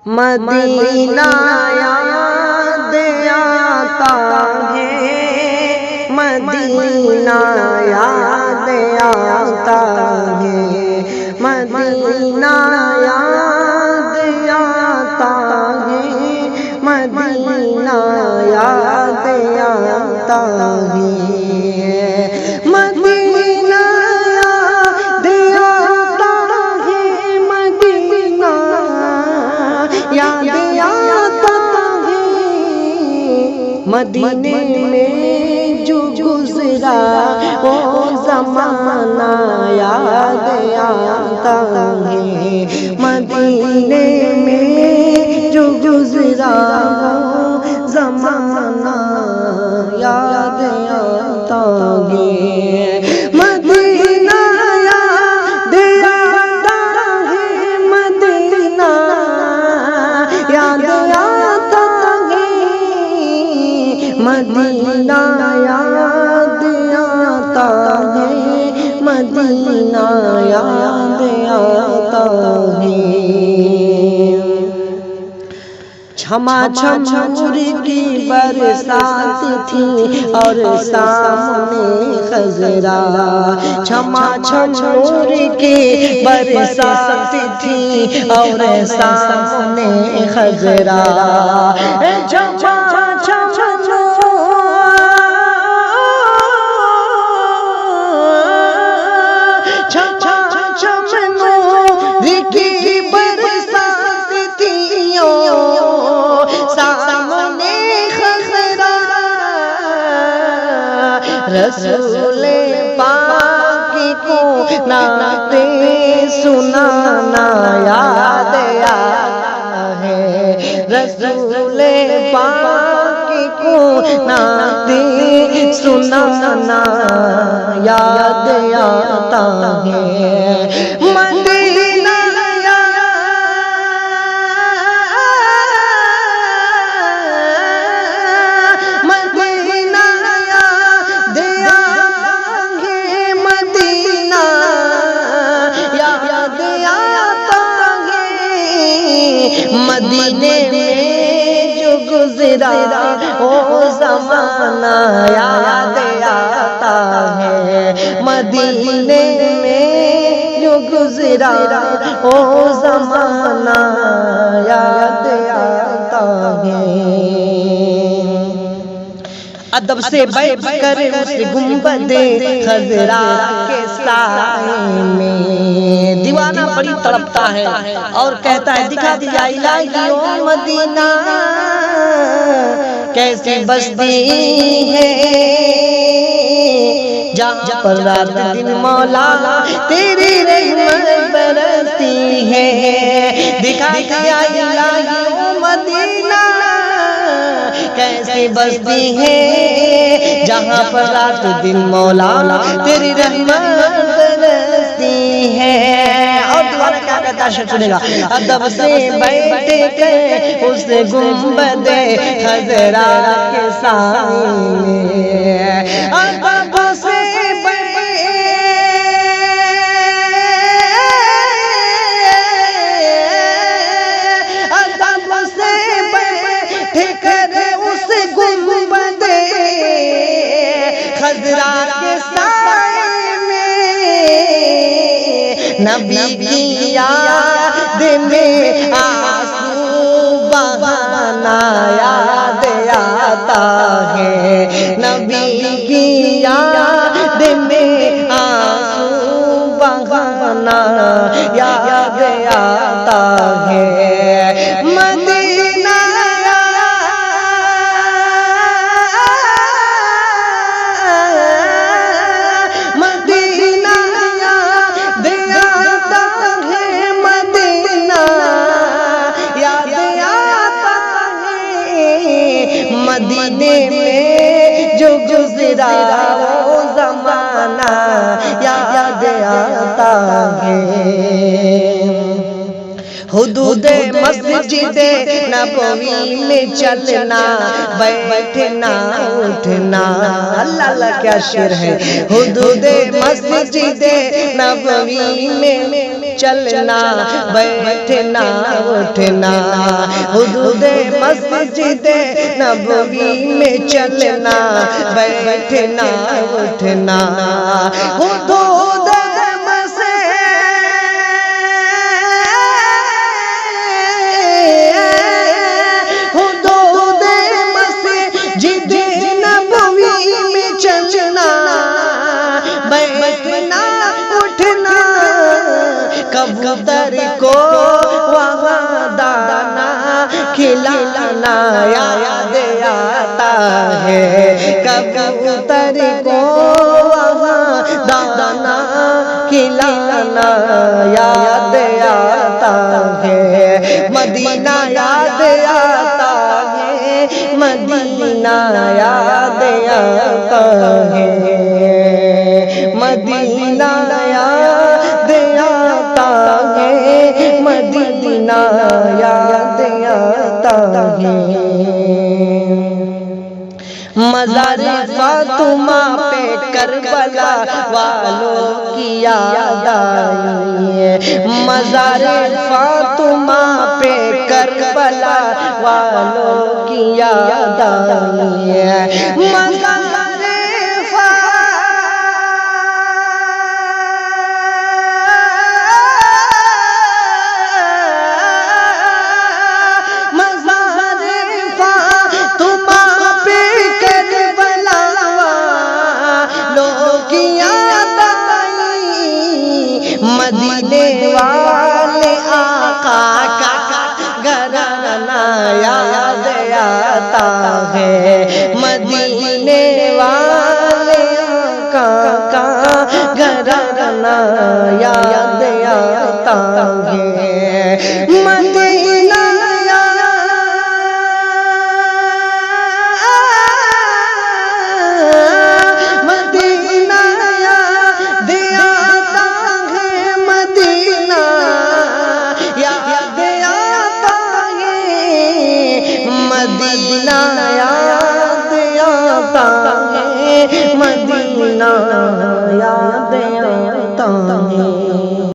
مدینہ یاد آتا ہے، مدینہ یاد آتا ہے، مدینہ یاد آتا ہے، مدینہ یاد آتا ہے، مدینہ یاد آتا ہے، مدینہ یاد آتا ہے، مدینے میں جو گزرا وہ زمانہ یاد آتا ہے، مدینے میں جو گزرا وہ زمانہ یاد آتا ہے، مدینہ یاد آتا ہے، مدینہ یاد آتا ہے، مدینہ یاد آتا ہے، مدینہ یاد آتا ہے، چھما چھم نور کی برسات تھی اور سامنے خضرا، چھما چھم نور کی برسات تھی اور سامنے خضرا، چھما رسول پاک کو نعت سنانا یاد آتا ہے، رسول پاک کو نعت سنانا یاد آتا ہے، مدینہ مدینے میں جو گزرا وہ زمانہ یاد آتا ہے، مدینے میں جو گزرا وہ زمانہ یاد آتا ہے، ادب سے بیٹھ کر اس گنبد خضرا کے سائے میں دیوانہ بڑی تڑپتا ہے اور کہتا ہے دکھا دیا الہی او مدینہ کیسی بستی ہے جہاں پر رات دن مولا تیری رحمت برستی ہے، دکھا دیا الہی او مدینہ کیسی بستی ہے جہاں پر رات دن مولا تیری رحمت برستی ہے، اور دوبارہ کیا کہتا ہے سنے گا، ادب سے بیٹھ کر اس گنبد خضرا کے سامنے، ادب سے خضرا کے سائے میں نبی کی یاد میں آنسو بہانا یاد آتا ہے، نبی کی یاد میں آنسو بہانا یاد آتا ہے، مدینہ مدینے میں جو گزرا وہ زمانہ یاد آتا ہے، حدود مسجد نبوی میں چلنا، بیٹھنا اٹھنا، اللہ اللہ کیا شعر ہے، حدود مسجد نبوی میں چلنا، بیٹھنا اٹھنا، حدود مسجد نبوی میں چلنا، بیٹھنا اٹھنا، حدود مسجد نبوی میں چلنا، بیٹھنا اٹھنا، کبوتر کو وہاں دانا کھلانا یاد آتا ہے، کبوتر کو وہاں دانا کھلانا یاد آتا ہے، مدینہ یاد آتا ہے، مدینہ یاد آتا ہے، مدینہ یاد آتا ہے، مدینہ یاد آتا ہے۔ مزار فاطمہ پہ کربلا والوں کی یاد آئی ہے، مزار فاطمہ پہ کربلا والوں کی یاد آئی ہے، مزار مدینے والے آقا کا گھرانہ یاد آتا ہے، مدینے والے آقا کا گھرانہ یاد آتا ہے، مدینہ مدینہ یاد آتا ہے، مدینہ یاد